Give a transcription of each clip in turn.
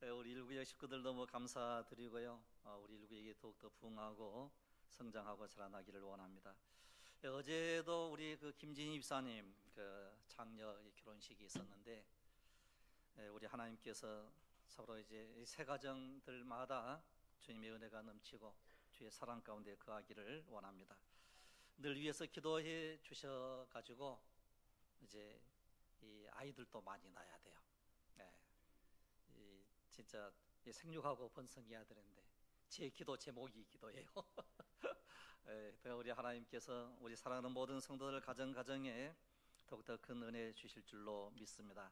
우리 일구의 식구들 너무 감사드리고요. 우리 일구에게 더욱더 부흥하고 성장하고 자라나기를 원합니다. 어제도 우리 그 김진희 집사님 그 장녀 결혼식이 있었는데, 우리 하나님께서 서로 이제 새 가정들마다 주님의 은혜가 넘치고 주의 사랑 가운데 거하기를 원합니다. 늘 위해서 기도해 주셔가지고 이제 이 아이들도 많이 낳아야 돼요. 진짜 생육하고 번성해야 되는데 제 기도 제목이 기도예요. 우리 하나님께서 우리 사랑하는 모든 성도들 가정에 더욱더 큰 은혜 주실 줄로 믿습니다.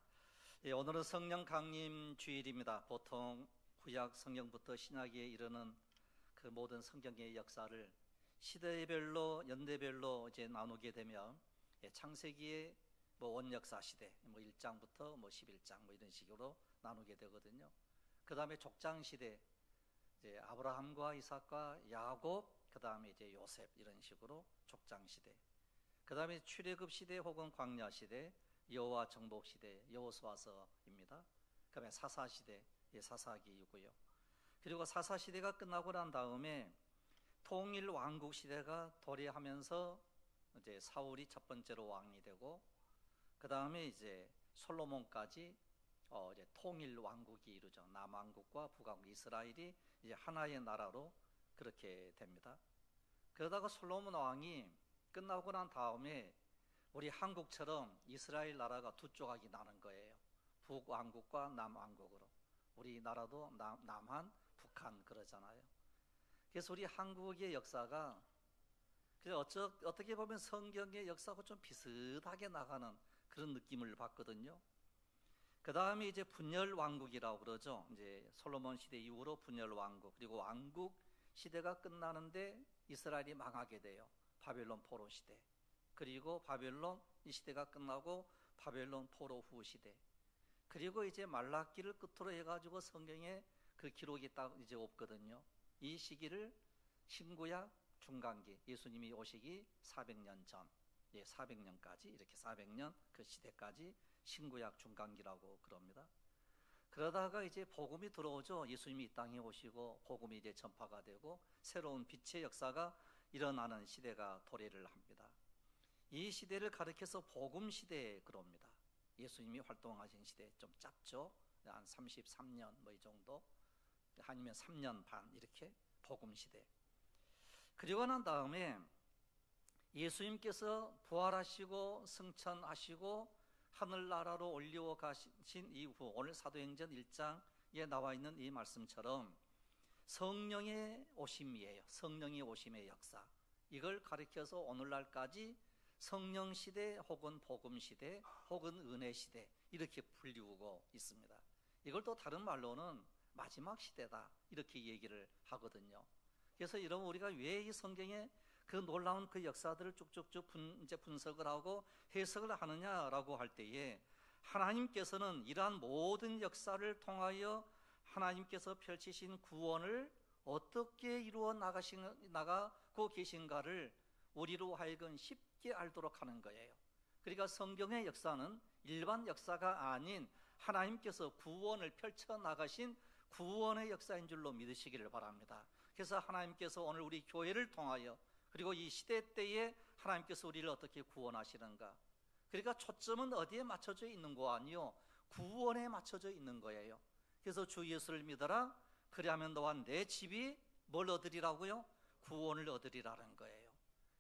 오늘은 성령 강림 주일입니다. 보통 구약 성경부터 신약에 이르는 그 모든 성경의 역사를 시대별로 연대별로 이제 나누게 되면, 창세기의 원역사 시대 1장부터 11장 이런 식으로 나누게 되거든요. 그 다음에 족장 시대, 이제 아브라함과 이삭과 야곱, 그 다음에 이제 요셉, 이런 식으로 족장 시대. 그 다음에 출애굽 시대 혹은 광야 시대, 여호와 정복 시대, 여호수아서입니다. 그 다음에 사사 시대, 사사기이고요. 그리고 사사 시대가 끝나고 난 다음에 통일 왕국 시대가 도래하면서 이제 사울이 첫 번째로 왕이 되고, 그 다음에 이제 솔로몬까지 이제 통일 왕국이 이루죠. 남왕국과 북왕국, 이스라엘이 이제 하나의 나라로 그렇게 됩니다. 그러다가 솔로몬 왕이 끝나고 난 다음에 우리 한국처럼 이스라엘 나라가 두 조각이 나는 거예요. 북왕국과 남왕국으로. 우리나라도 남한, 북한 그러잖아요. 그래서 우리 한국의 역사가 어떻게 보면 성경의 역사하고 좀 비슷하게 나가는 그런 느낌을 받거든요. 그 다음에 이제 분열 왕국이라고 그러죠. 이제 솔로몬 시대 이후로 분열 왕국, 그리고 왕국 시대가 끝나는데 이스라엘이 망하게 돼요. 바벨론 포로 시대. 그리고 바벨론 이 시대가 끝나고 바벨론 포로 후 시대. 그리고 이제 말라기를 끝으로 해가지고 성경에 그 기록이 딱 이제 없거든요. 이 시기를 신구약 중간기, 예수님이 오시기 400년 전, 400년까지, 이렇게 400년 그 시대까지 신구약 중간기라고 그럽니다. 그러다가 이제 복음이 들어오죠. 예수님이 이 땅에 오시고 복음이 이제 전파가 되고 새로운 빛의 역사가 일어나는 시대가 도래를 합니다. 이 시대를 가리켜서 복음 시대에 그럽니다. 예수님이 활동하신 시대 좀 짧죠. 한 33년 이 정도, 아니면 3년 반, 이렇게 복음 시대. 그리고 난 다음에 예수님께서 부활하시고 승천하시고 하늘나라로 올리워 가신 이후, 오늘 사도행전 1장에 나와 있는 이 말씀처럼 성령의 오심이에요. 성령의 오심의 역사. 이걸 가리켜서 오늘날까지 성령 시대 혹은 복음 시대 혹은 은혜 시대, 이렇게 불리우고 있습니다. 이걸 또 다른 말로는 마지막 시대다, 이렇게 얘기를 하거든요. 그래서 여러분, 우리가 왜 이 성경에 그 놀라운 그 역사들을 쭉쭉쭉 이제 분석을 하고 해석을 하느냐라고 할 때에, 하나님께서는 이러한 모든 역사를 통하여 하나님께서 펼치신 구원을 어떻게 이루어 나가고 계신가를 우리로 하여금 쉽게 알도록 하는 거예요. 그러니까 성경의 역사는 일반 역사가 아닌 하나님께서 구원을 펼쳐나가신 구원의 역사인 줄로 믿으시기를 바랍니다. 그래서 하나님께서 오늘 우리 교회를 통하여, 그리고 이 시대 때에 하나님께서 우리를 어떻게 구원하시는가, 그러니까 초점은 어디에 맞춰져 있는 거 아니요, 구원에 맞춰져 있는 거예요. 그래서 주 예수를 믿어라, 그리하면 너와 내 집이 뭘 얻으리라고요? 구원을 얻으리라는 거예요.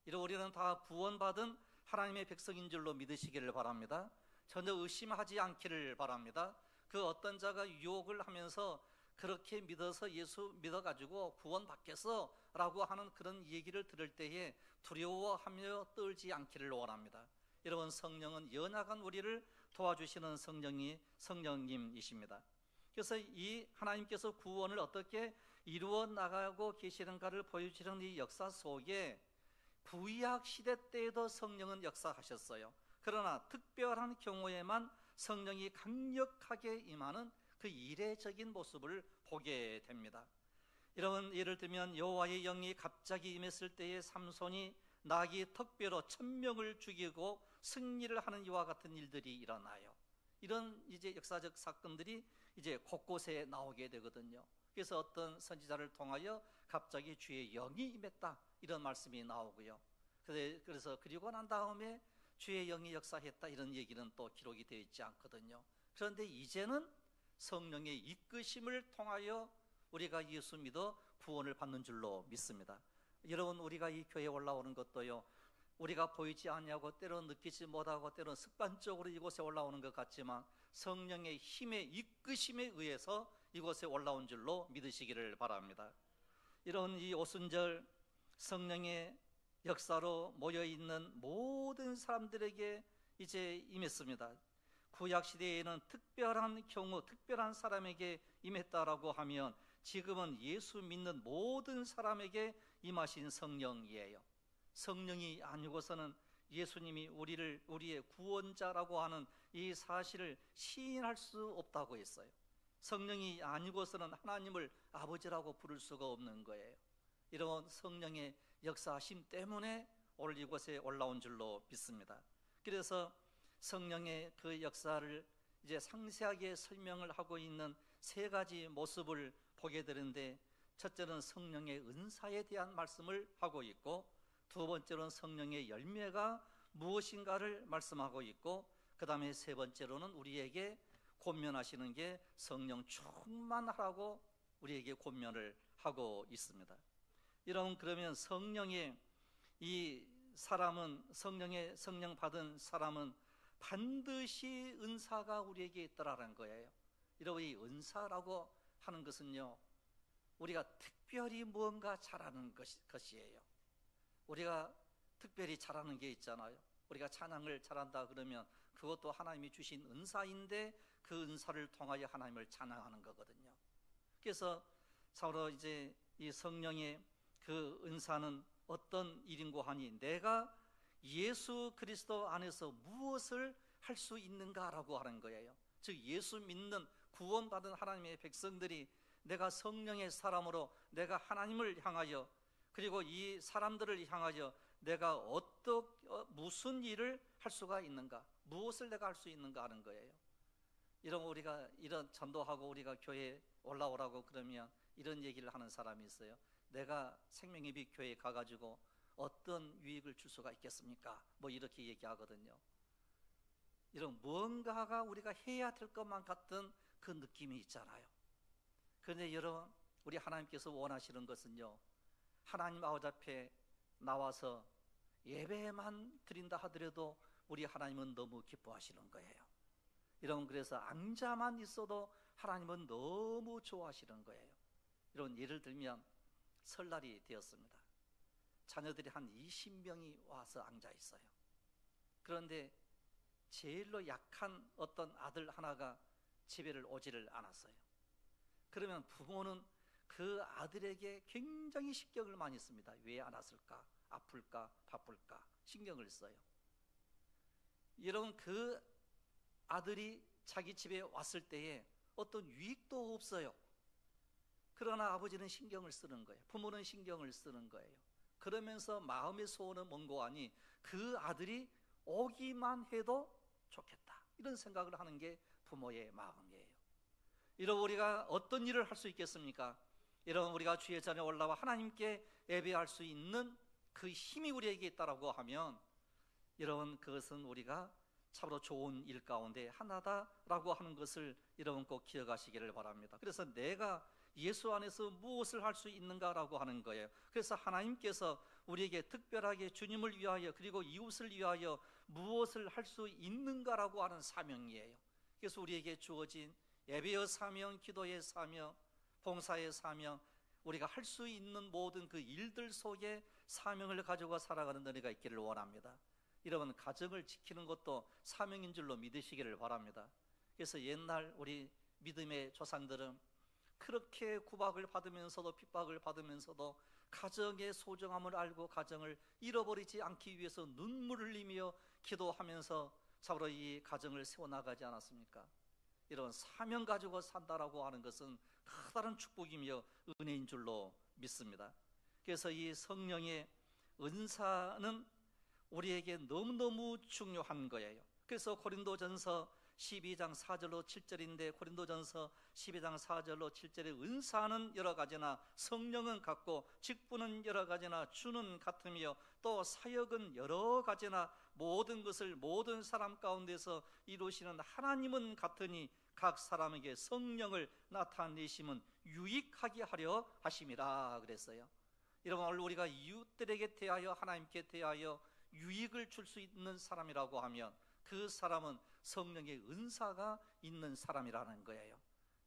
이런 우리는 다 구원받은 하나님의 백성인 줄로 믿으시기를 바랍니다. 전혀 의심하지 않기를 바랍니다. 그 어떤 자가 유혹을 하면서 그렇게 믿어서 예수 믿어가지고 구원받겠어 라고 하는 그런 얘기를 들을 때에 두려워하며 떨지 않기를 원합니다. 여러분, 성령은 연약한 우리를 도와주시는 성령님이십니다. 그래서 이 하나님께서 구원을 어떻게 이루어 나가고 계시는가를 보여주시는 이 역사 속에 구약 시대 때에도 성령은 역사하셨어요. 그러나 특별한 경우에만 성령이 강력하게 임하는 그 이례적인 모습을 보게 됩니다. 여러분, 예를 들면 여호와의 영이 갑자기 임했을 때에 삼손이 나귀 턱뼈로 1000명을 죽이고 승리를 하는 이와 같은 일들이 일어나요. 이런 이제 역사적 사건들이 이제 곳곳에 나오게 되거든요. 그래서 어떤 선지자를 통하여 갑자기 주의 영이 임했다, 이런 말씀이 나오고요. 그래서 그리고 난 다음에 주의 영이 역사했다, 이런 얘기는 또 기록이 되어 있지 않거든요. 그런데 이제는 성령의 이끄심을 통하여 우리가 예수 믿어 구원을 받는 줄로 믿습니다. 여러분, 우리가 이 교회에 올라오는 것도요, 우리가 보이지 않냐고, 때로 느끼지 못하고, 때로 습관적으로 이곳에 올라오는 것 같지만 성령의 힘의 이끄심에 의해서 이곳에 올라온 줄로 믿으시기를 바랍니다. 이런 이 오순절 성령의 역사로 모여있는 모든 사람들에게 이제 임했습니다. 구약시대에는 특별한 경우, 특별한 사람에게 임했다라고 하면 지금은 예수 믿는 모든 사람에게 임하신 성령이에요. 성령이 아니고서는 예수님이 우리의 구원자라고 하는 이 사실을 시인할 수 없다고 했어요. 성령이 아니고서는 하나님을 아버지라고 부를 수가 없는 거예요. 이런 성령의 역사하심 때문에 오늘 이곳에 올라온 줄로 믿습니다. 그래서 성령의 그 역사를 이제 상세하게 설명을 하고 있는 세 가지 모습을 보게 되는데, 첫째는 성령의 은사에 대한 말씀을 하고 있고, 두 번째로는 성령의 열매가 무엇인가를 말씀하고 있고, 그 다음에 세 번째로는 우리에게 권면하시는 게 성령 충만하라고 우리에게 권면을 하고 있습니다. 여러분, 그러면 성령의 이 사람은, 성령 받은 사람은 반드시 은사가 우리에게 있더라는 거예요. 여러분, 이 은사라고 하는 것은요, 우리가 특별히 무언가 잘하는 것이에요. 우리가 특별히 잘하는 게 있잖아요. 우리가 찬양을 잘한다 그러면 그것도 하나님이 주신 은사인데 그 은사를 통하여 하나님을 찬양하는 거거든요. 그래서 서로 이제 이 성령의 그 은사는 어떤 일인고 하니, 내가 예수 그리스도 안에서 무엇을 할 수 있는가라고 하는 거예요. 즉 예수 믿는 구원받은 하나님의 백성들이 내가 성령의 사람으로 내가 하나님을 향하여, 그리고 이 사람들을 향하여 내가 무슨 일을 할 수가 있는가, 무엇을 내가 할 수 있는가 하는 거예요. 우리가 이런 전도하고 우리가 교회에 올라오라고 그러면 이런 얘기를 하는 사람이 있어요. 내가 생명의빛 교회에 가가지고 어떤 유익을 줄 수가 있겠습니까? 뭐 이렇게 얘기하거든요. 이런 무언가가 우리가 해야 될 것만 같은 그 느낌이 있잖아요. 그런데 여러분, 우리 하나님께서 원하시는 것은요, 하나님 아버지 앞에 나와서 예배만 드린다 하더라도 우리 하나님은 너무 기뻐하시는 거예요. 여러분, 그래서 앉아만 있어도 하나님은 너무 좋아하시는 거예요. 이런 예를 들면 설날이 되었습니다. 자녀들이 한 20명이 와서 앉아 있어요. 그런데 제일로 약한 어떤 아들 하나가 집에를 오지를 않았어요. 그러면 부모는 그 아들에게 굉장히 신경을 많이 씁니다. 왜 안 왔을까? 아플까? 바쁠까? 신경을 써요. 여러분, 그 아들이 자기 집에 왔을 때에 어떤 유익도 없어요. 그러나 아버지는 신경을 쓰는 거예요. 부모는 신경을 쓰는 거예요. 그러면서 마음의 소원은 뭔고 하니, 그 아들이 오기만 해도 좋겠다, 이런 생각을 하는 게 부모의 마음이에요. 이런 우리가 어떤 일을 할 수 있겠습니까? 이런 우리가 주의 전에 올라와 하나님께 예배할 수 있는 그 힘이 우리에게 있다라고 하면, 여러분, 그것은 우리가 참으로 좋은 일 가운데 하나다라고 하는 것을 여러분 꼭 기억하시기를 바랍니다. 그래서 내가 예수 안에서 무엇을 할 수 있는가라고 하는 거예요. 그래서 하나님께서 우리에게 특별하게 주님을 위하여 그리고 이웃을 위하여 무엇을 할 수 있는가라고 하는 사명이에요. 그래서 우리에게 주어진 예배의 사명, 기도의 사명, 봉사의 사명, 우리가 할 수 있는 모든 그 일들 속에 사명을 가지고 살아가는 은혜가 있기를 원합니다. 여러분, 가정을 지키는 것도 사명인 줄로 믿으시기를 바랍니다. 그래서 옛날 우리 믿음의 조상들은 그렇게 구박을 받으면서도 핍박을 받으면서도 가정의 소중함을 알고 가정을 잃어버리지 않기 위해서 눈물을 흘리며 기도하면서 참으로 이 가정을 세워나가지 않았습니까? 이런 사명 가지고 산다라고 하는 것은 커다란 축복이며 은혜인 줄로 믿습니다. 그래서 이 성령의 은사는 우리에게 너무너무 중요한 거예요. 그래서 고린도전서 12장 4절로 7절인데 고린도전서 12장 4절로 7절에 은사는 여러 가지나 성령은 같고 직분은 여러 가지나 주는 같으며 또 사역은 여러 가지나 모든 것을 모든 사람 가운데서 이루시는 하나님은 같으니 각 사람에게 성령을 나타내심은 유익하게 하려 하심이라 그랬어요. 여러분, 오늘 우리가 이웃들에게 대하여 하나님께 대하여 유익을 줄 수 있는 사람이라고 하면 그 사람은 성령의 은사가 있는 사람이라는 거예요.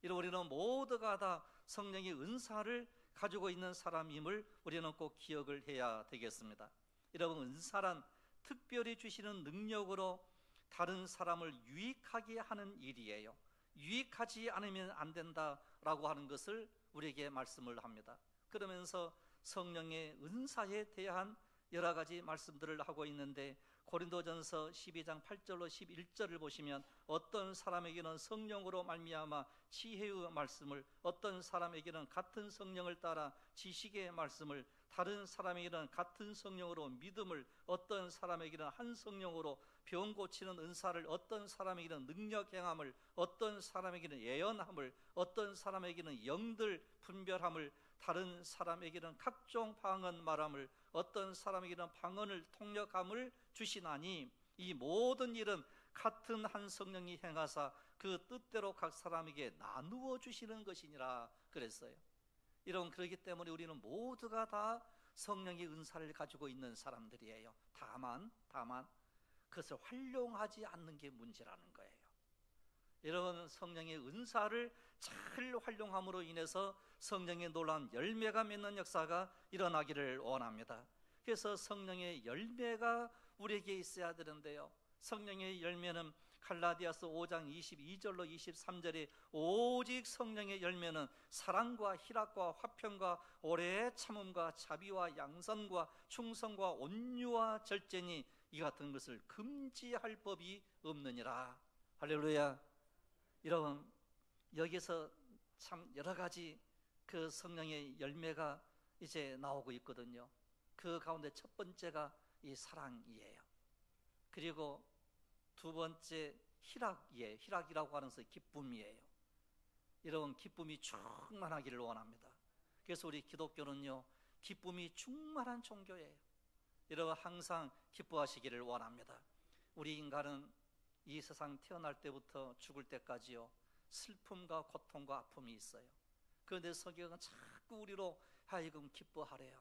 여러분, 우리는 모두가 다 성령의 은사를 가지고 있는 사람임을 우리는 꼭 기억을 해야 되겠습니다. 여러분, 은사란 특별히 주시는 능력으로 다른 사람을 유익하게 하는 일이에요. 유익하지 않으면 안 된다라고 하는 것을 우리에게 말씀을 합니다. 그러면서 성령의 은사에 대한 여러 가지 말씀들을 하고 있는데 고린도전서 12장 8절로 11절을 보시면 어떤 사람에게는 성령으로 말미암아 지혜의 말씀을, 어떤 사람에게는 같은 성령을 따라 지식의 말씀을, 다른 사람에게는 같은 성령으로 믿음을, 어떤 사람에게는 한 성령으로 병 고치는 은사를, 어떤 사람에게는 능력 행함을, 어떤 사람에게는 예언함을, 어떤 사람에게는 영들 분별함을, 다른 사람에게는 각종 방언 말함을, 어떤 사람에게는 방언을 통역함을 주시나니 이 모든 일은 같은 한 성령이 행하사 그 뜻대로 각 사람에게 나누어 주시는 것이니라 그랬어요. 이런, 그렇기 때문에 우리는 모두가 다 성령의 은사를 가지고 있는 사람들이에요. 다만 그것을 활용하지 않는 게 문제라는 거예요. 여러분, 성령의 은사를 잘 활용함으로 인해서 성령의 놀라운 열매가 맺는 역사가 일어나기를 원합니다. 그래서 성령의 열매가 우리에게 있어야 되는데요, 성령의 열매는 갈라디아서 5장 22절로 23절에 오직 성령의 열매는 사랑과 희락과 화평과 오래 참음과 자비와 양선과 충성과 온유와 절제니 이 같은 것을 금지할 법이 없느니라. 할렐루야. 여러분, 여기서 참 여러 가지 그 성령의 열매가 이제 나오고 있거든요. 그 가운데 첫 번째가 이 사랑이에요. 그리고 두 번째 희락이에요. 희락이라고 하는 것은 기쁨이에요. 여러분, 기쁨이 충만하기를 원합니다. 그래서 우리 기독교는요, 기쁨이 충만한 종교예요. 여러분, 항상 기뻐하시기를 원합니다. 우리 인간은 이 세상 태어날 때부터 죽을 때까지요, 슬픔과 고통과 아픔이 있어요. 그런데 성경은 자꾸 우리로 하여금 기뻐하래요.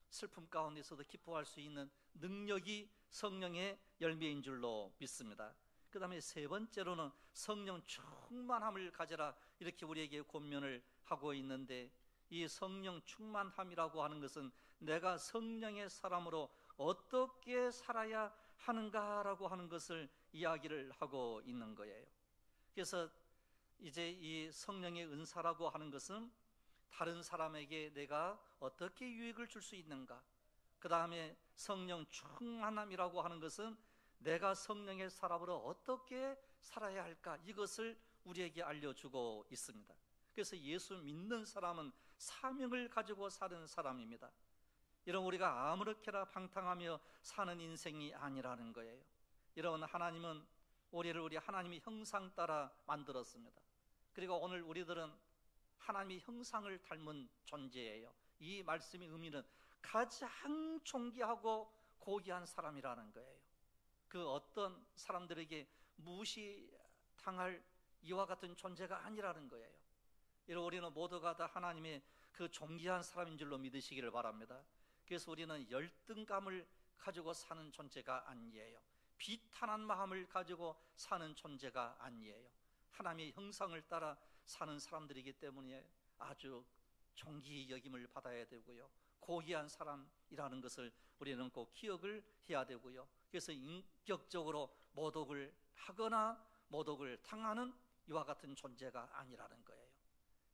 슬픔 가운데서도 기뻐할 수 있는 능력이 성령의 열매인 줄로 믿습니다. 그 다음에 세 번째로는 성령 충만함을 가져라, 이렇게 우리에게 권면을 하고 있는데, 이 성령 충만함이라고 하는 것은 내가 성령의 사람으로 어떻게 살아야 하는가라고 하는 것을 이야기를 하고 있는 거예요. 그래서 이제 이 성령의 은사라고 하는 것은 다른 사람에게 내가 어떻게 유익을 줄 수 있는가, 그 다음에 성령 충만함이라고 하는 것은 내가 성령의 사람으로 어떻게 살아야 할까, 이것을 우리에게 알려주고 있습니다. 그래서 예수 믿는 사람은 사명을 가지고 사는 사람입니다. 이런, 우리가 아무렇게나 방탕하며 사는 인생이 아니라는 거예요. 여러분, 하나님은 우리를 우리 하나님의 형상 따라 만들었습니다. 그리고 오늘 우리들은 하나님의 형상을 닮은 존재예요. 이 말씀의 의미는 가장 존귀하고 고귀한 사람이라는 거예요. 그 어떤 사람들에게 무시당할 이와 같은 존재가 아니라는 거예요. 이런, 우리는 모두가 다 하나님의 그 존귀한 사람인 줄로 믿으시기를 바랍니다. 그래서 우리는 열등감을 가지고 사는 존재가 아니에요. 비탄한 마음을 가지고 사는 존재가 아니에요. 하나님의 형상을 따라 사는 사람들이기 때문에 아주 존귀 여김을 받아야 되고요, 고귀한 사람이라는 것을 우리는 꼭 기억을 해야 되고요. 그래서 인격적으로 모독을 하거나 모독을 당하는 이와 같은 존재가 아니라는 거예요.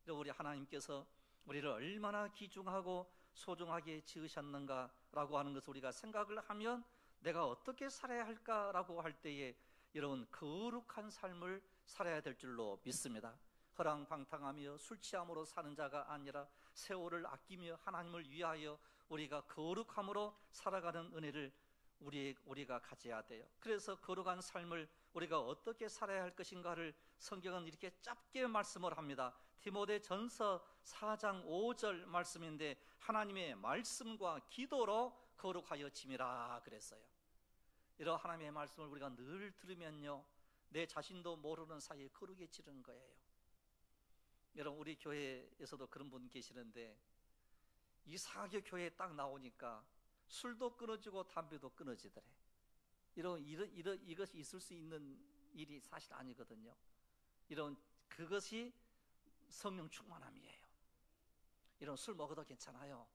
우리 하나님께서 우리를 얼마나 귀중하고 소중하게 지으셨는가라고 하는 것을 우리가 생각을 하면 내가 어떻게 살아야 할까라고 할 때에 여러분, 거룩한 삶을 살아야 될 줄로 믿습니다. 허랑방탕하며 술 취함으로 사는 자가 아니라 세월을 아끼며 하나님을 위하여 우리가 거룩함으로 살아가는 은혜를 우리가 가져야 돼요. 그래서 거룩한 삶을 우리가 어떻게 살아야 할 것인가를 성경은 이렇게 짧게 말씀을 합니다. 디모데전서 4장 5절 말씀인데, 하나님의 말씀과 기도로 거룩하여 짐이라 그랬어요. 이런 하나님의 말씀을 우리가 늘 들으면요, 내 자신도 모르는 사이에 거룩에 지르는 거예요. 여러분, 우리 교회에서도 그런 분 계시는데, 이상하게 교회에 딱 나오니까 술도 끊어지고 담배도 끊어지더래. 이것이 있을 수 있는 일이 사실 아니거든요. 그것이 성령 충만함이에요. 이런 술 먹어도 괜찮아요.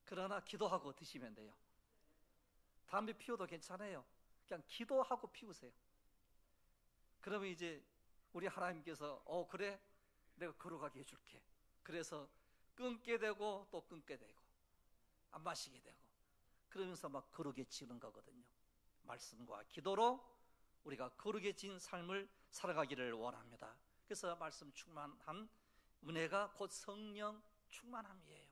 그러나 기도하고 드시면 돼요. 담배 피워도 괜찮아요. 그냥 기도하고 피우세요. 그러면 이제 우리 하나님께서 그래, 내가 거룩하게 해줄게. 그래서 끊게 되고 또 끊게 되고 안 마시게 되고, 그러면서 막 거룩해지는 거거든요. 말씀과 기도로 우리가 거룩해진 삶을 살아가기를 원합니다. 그래서 말씀 충만한 은혜가 곧 성령 충만함이에요.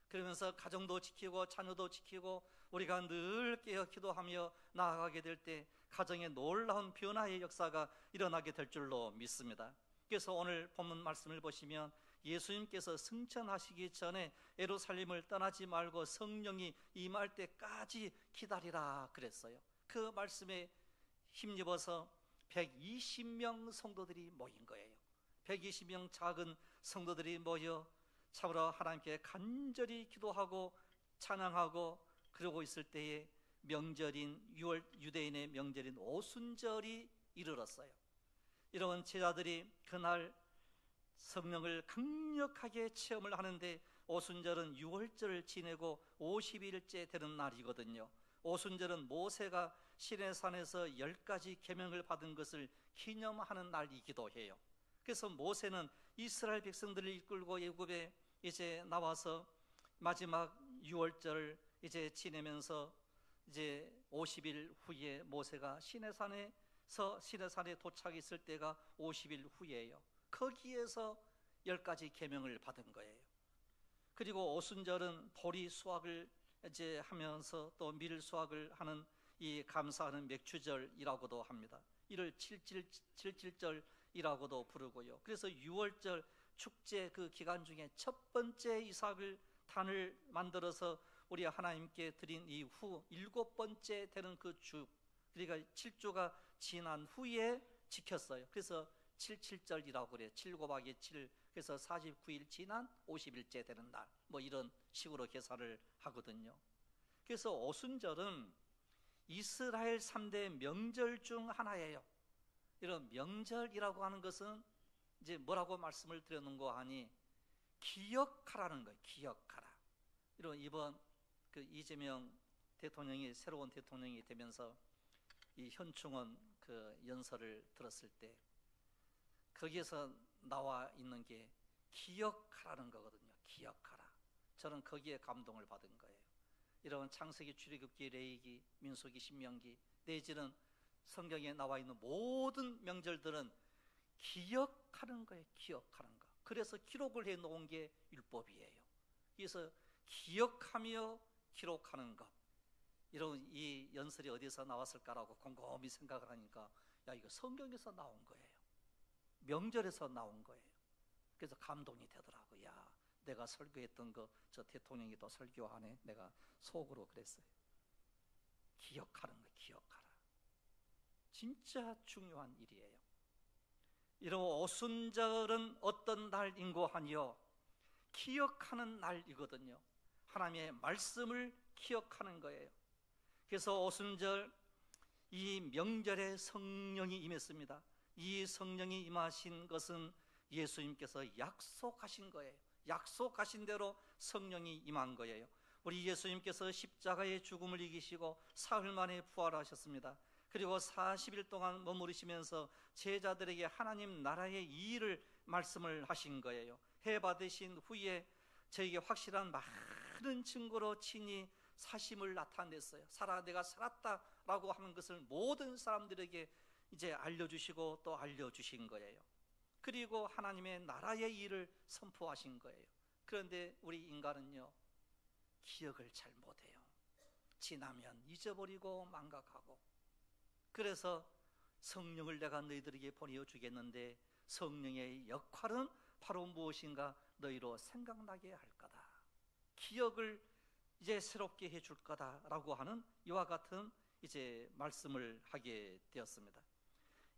그러면서 가정도 지키고 자녀도 지키고 우리가 늘 깨어 기도하며 나아가게 될 때 가정에 놀라운 변화의 역사가 일어나게 될 줄로 믿습니다. 그래서 오늘 본문 말씀을 보시면 예수님께서 승천하시기 전에 예루살렘을 떠나지 말고 성령이 임할 때까지 기다리라 그랬어요. 그 말씀에 힘입어서 120명 성도들이 모인 거예요. 120명 작은 성도들이 모여 참으로 하나님께 간절히 기도하고 찬양하고 그러고 있을 때에 명절인 유대인의 명절인 오순절이 이르렀어요. 이런 제자들이 그날 성령을 강력하게 체험을 하는데, 오순절은 6월절을 지내고 50일째 되는 날이거든요. 오순절은 모세가 시내산에서 10가지 계명을 받은 것을 기념하는 날이기도 해요. 그래서 모세는 이스라엘 백성들을 이끌고 애굽에 이제 나와서 마지막 6월절을 이제 지내면서 이제 50일 후에 모세가 시내산에 도착했을 때가 50일 후예요. 거기에서 10가지 계명을 받은 거예요. 그리고 오순절은 보리 수확을 이제 하면서 또 밀 수확을 하는 이 감사하는 맥추절이라고도 합니다. 이를 칠칠절이라고도 부르고요. 그래서 6월절 축제 그 기간 중에 첫 번째 이삭을 단을 만들어서 우리 하나님께 드린 이후 7번째 되는 그 주, 그러니까 7주가 지난 후에 지켰어요. 그래서 77절이라고 그래요. 7 곱하기 7, 그래서 49일 지난 50일째 되는 날, 뭐 이런 식으로 계산을 하거든요. 그래서 오순절은 이스라엘 3대 명절 중 하나예요. 이런 명절이라고 하는 것은 이제 뭐라고 말씀을 드렸는가 하니, 기억하라는 거예요. 기억하라. 이번 그 이재명 대통령이 새로운 대통령이 되면서 이 현충원 그 연설을 들었을 때 거기에서 나와 있는 게 기억하라는 거거든요. 기억하라. 저는 거기에 감동을 받은 거예요. 이런 창세기, 출애굽기, 레위기, 민수기, 신명기 내지는 성경에 나와 있는 모든 명절들은 기억하는 거예요. 기억하는 거. 그래서 기록을 해 놓은 게 율법이에요. 그래서 기억하며 기록하는 것, 이런 이 연설이 어디서 나왔을까라고 곰곰이 생각을 하니까, 야, 이거 성경에서 나온 거예요. 명절에서 나온 거예요. 그래서 감동이 되더라고요. 야, 내가 설교했던 거 저 대통령이 또 설교하네. 내가 속으로 그랬어요. 기억하는 거, 기억하라. 진짜 중요한 일이에요. 이런 오순절은 어떤 날인고 하니요, 기억하는 날이거든요. 하나님의 말씀을 기억하는 거예요. 그래서 오순절 이 명절에 성령이 임했습니다. 이 성령이 임하신 것은 예수님께서 약속하신 거예요. 약속하신 대로 성령이 임한 거예요. 우리 예수님께서 십자가의 죽음을 이기시고 사흘 만에 부활하셨습니다. 그리고 40일 동안 머무르시면서 제자들에게 하나님 나라의 이 일을 말씀을 하신 거예요. 해 받으신 후에 저에게 확실한 많은 증거로 친히 사심을 나타냈어요. 내가 살았다라고 하는 것을 모든 사람들에게 이제 알려주시고 또 알려주신 거예요. 그리고 하나님의 나라의 일을 선포하신 거예요. 그런데 우리 인간은요, 기억을 잘 못해요. 지나면 잊어버리고 망각하고, 그래서 성령을 내가 너희들에게 보내어 주겠는데 성령의 역할은 바로 무엇인가 너희로 생각나게 할 거다. 기억을 이제 새롭게 해줄 거다라고 하는 이와 같은 이제 말씀을 하게 되었습니다.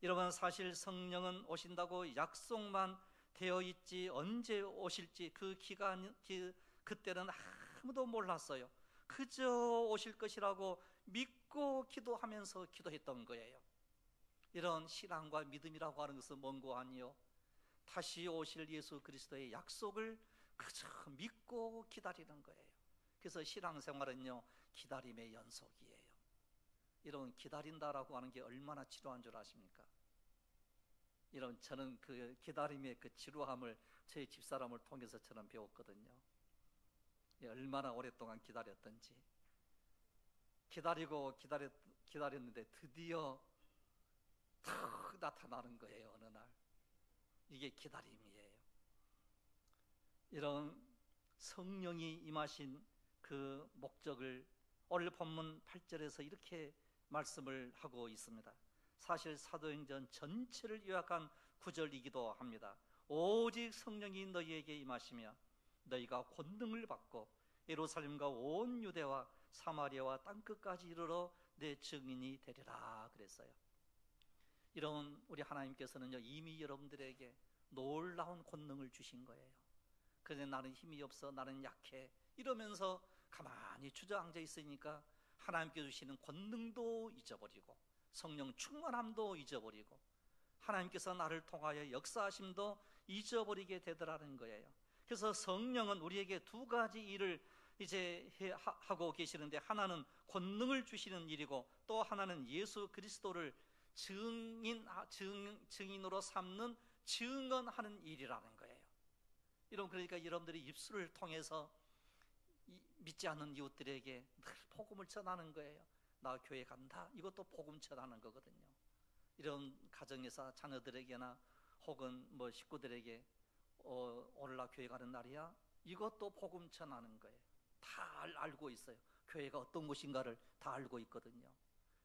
여러분, 사실 성령은 오신다고 약속만 되어 있지 언제 오실지 그 기간 그때는 아무도 몰랐어요. 그저 오실 것이라고 믿고 기도하면서 기도했던 거예요. 이런 신앙과 믿음이라고 하는 것은 뭔고 아니요, 다시 오실 예수 그리스도의 약속을 그저 믿고 기다리는 거예요. 그래서 신앙생활은요, 기다림의 연속이에요. 이런 기다린다라고 하는 게 얼마나 지루한 줄 아십니까? 이런 저는 그 기다림의 그 지루함을 저희 집사람을 통해서 저는 배웠거든요. 얼마나 오랫동안 기다렸던지. 기다렸는데 드디어 탁 나타나는 거예요, 어느 날. 이게 기다림이에요. 이런 성령이 임하신 그 목적을 오늘 본문 8절에서 이렇게 말씀을 하고 있습니다. 사실 사도행전 전체를 요약한 구절이기도 합니다. 오직 성령이 너희에게 임하시며 너희가 권능을 받고 예루살렘과 온 유대와 사마리아와 땅끝까지 이르러 내 증인이 되리라 그랬어요. 이런 우리 하나님께서는요, 이미 여러분들에게 놀라운 권능을 주신 거예요. 그런데 나는 힘이 없어, 나는 약해 이러면서 가만히 주저앉아 있으니까 하나님께 주시는 권능도 잊어버리고 성령 충만함도 잊어버리고 하나님께서 나를 통하여 역사하심도 잊어버리게 되더라는 거예요. 그래서 성령은 우리에게 두 가지 일을 이제 하고 계시는데, 하나는 권능을 주시는 일이고 또 하나는 예수 그리스도를 증인으로 삼는 증언하는 일이라는 거예요. 그러니까 여러분들이 입술을 통해서 믿지 않는 이웃들에게 늘 복음을 전하는 거예요. 나 교회 간다, 이것도 복음 전하는 거거든요. 이런 가정에서 자녀들에게나 혹은 뭐 식구들에게 오늘 나 교회 가는 날이야, 이것도 복음 전하는 거예요. 다 알고 있어요. 교회가 어떤 곳인가를 다 알고 있거든요.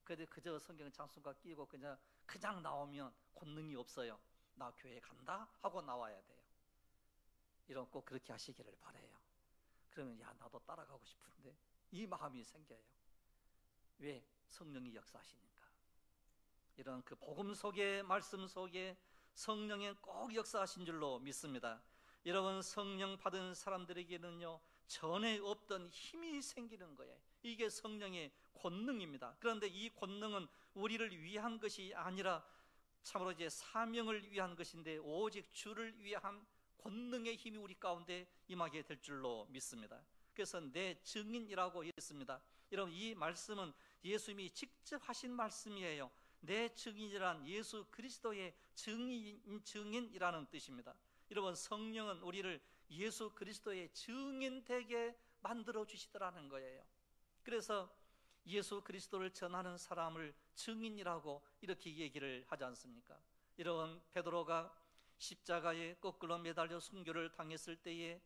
그런데 그저 성경 찬송가 끼고 그냥 나오면 권능이 없어요. 나 교회 간다 하고 나와야 돼요. 꼭 그렇게 하시기를 바라요. 그러면 나도 따라가고 싶은데 이 마음이 생겨요. 왜? 성령이 역사하시니까. 이런 그 복음 속에, 말씀 속에 성령이 꼭 역사하신 줄로 믿습니다. 여러분, 성령 받은 사람들에게는요, 전에 없던 힘이 생기는 거예요. 이게 성령의 권능입니다. 그런데 이 권능은 우리를 위한 것이 아니라 참으로 이제 사명을 위한 것인데, 오직 주를 위한 권능의 힘이 우리 가운데 임하게 될 줄로 믿습니다. 그래서 내 증인이라고 했습니다. 여러분, 이 말씀은 예수님이 직접 하신 말씀이에요. 내 증인이란 예수 그리스도의 증인이라는 뜻입니다. 여러분, 성령은 우리를 예수 그리스도의 증인 되게 만들어 주시더라는 거예요. 그래서 예수 그리스도를 전하는 사람을 증인이라고 이렇게 얘기를 하지 않습니까? 여러분, 베드로가 십자가에 거꾸로 매달려 순교를 당했을 때에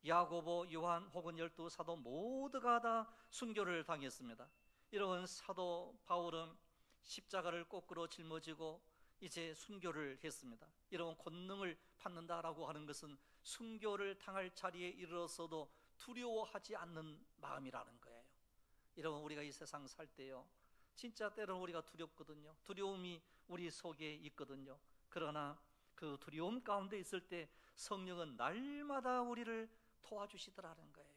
야고보, 요한 혹은 12사도 모두가 다 순교를 당했습니다. 이런 사도 바울은 십자가를 거꾸로 짊어지고 이제 순교를 했습니다. 이런 권능을 받는다라고 하는 것은 순교를 당할 자리에 이르러서도 두려워하지 않는 마음이라는 거예요. 여러분, 우리가 이 세상 살 때요, 진짜 때로는 우리가 두렵거든요. 두려움이 우리 속에 있거든요. 그러나 그 두려움 가운데 있을 때 성령은 날마다 우리를 도와주시더라는 거예요.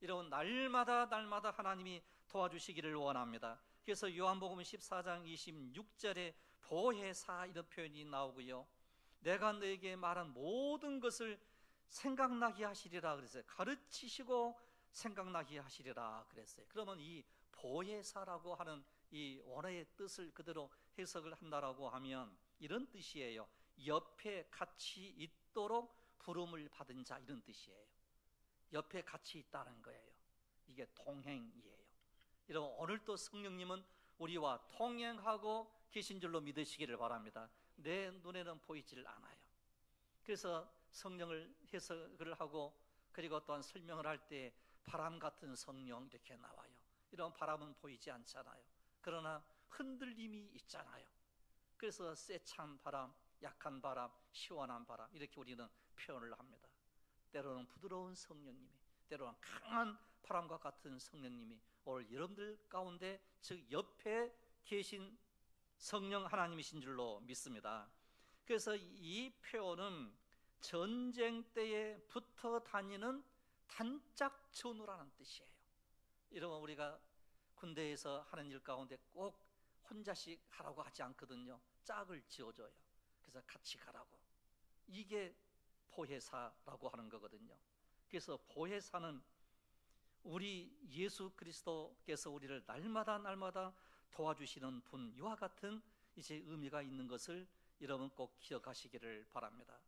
이런 날마다 하나님이 도와주시기를 원합니다. 그래서 요한복음 14장 26절에 보혜사 이런 표현이 나오고요, 내가 너에게 말한 모든 것을 생각나게 하시리라 그랬어요. 가르치시고 생각나게 하시리라 그랬어요. 그러면 이 보혜사라고 하는 이 원어의 뜻을 그대로 해석을 한다라고 하면 이런 뜻이에요. 옆에 같이 있도록 부름을 받은 자, 이런 뜻이에요. 옆에 같이 있다는 거예요. 이게 동행이에요. 여러분, 오늘도 성령님은 우리와 동행하고 계신 줄로 믿으시기를 바랍니다. 내 눈에는 보이질 않아요. 그래서 성령을 해석을 하고 그리고 또한 설명을 할 때 바람 같은 성령 이렇게 나와요. 이런 바람은 보이지 않잖아요. 그러나 흔들림이 있잖아요. 그래서 세찬 바람, 약한 바람, 시원한 바람, 이렇게 우리는 표현을 합니다. 때로는 부드러운 성령님이, 때로는 강한 바람과 같은 성령님이 오늘 여러분들 가운데, 즉 옆에 계신 성령 하나님이신 줄로 믿습니다. 그래서 이 표현은 전쟁 때에 붙어 다니는 단짝 전우라는 뜻이에요. 여러분, 우리가 군대에서 하는 일 가운데 꼭 혼자씩 하라고 하지 않거든요. 짝을 지어줘요. 그래서 같이 가라고. 이게 보혜사라고 하는 거거든요. 그래서 보혜사는 우리 예수 그리스도께서 우리를 날마다 도와주시는 분과 같은 이제 의미가 있는 것을 여러분 꼭 기억하시기를 바랍니다.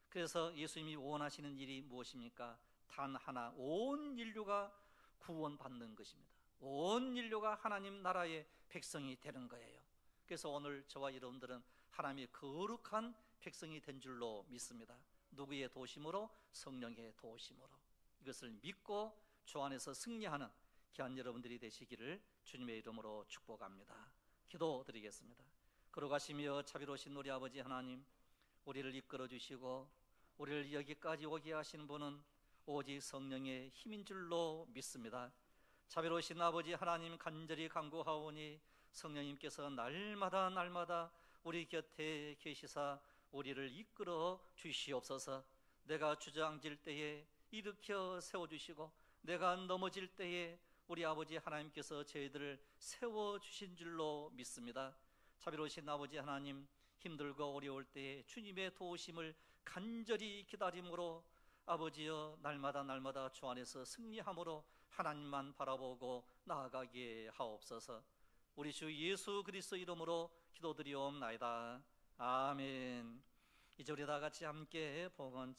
그래서 예수님이 원하시는 일이 무엇입니까? 단 하나, 온 인류가 구원받는 것입니다. 온 인류가 하나님 나라의 백성이 되는 거예요. 그래서 오늘 저와 여러분들은 하나님의 거룩한 백성이 된 줄로 믿습니다. 누구의 도심으로? 성령의 도심으로. 이것을 믿고 주 안에서 승리하는 귀한 여러분들이 되시기를 주님의 이름으로 축복합니다. 기도드리겠습니다. 거룩하시며 자비로우신 우리 아버지 하나님, 우리를 이끌어 주시고 우리를 여기까지 오게 하신 분은 오직 성령의 힘인 줄로 믿습니다. 자비로우신 아버지 하나님, 간절히 간구하오니 성령님께서 날마다 우리 곁에 계시사 우리를 이끌어 주시옵소서. 내가 주저앉을 때에 일으켜 세워주시고 내가 넘어질 때에 우리 아버지 하나님께서 저희들을 세워주신 줄로 믿습니다. 자비로우신 아버지 하나님, 힘들고 어려울 때에 주님의 도우심을 간절히 기다림으로 아버지여 날마다 주 안에서 승리함으로 하나님만 바라보고 나아가게 하옵소서. 우리 주 예수 그리스도 이름으로 기도드리옵나이다. 아멘. 이제 우리 다 같이 함께 봉헌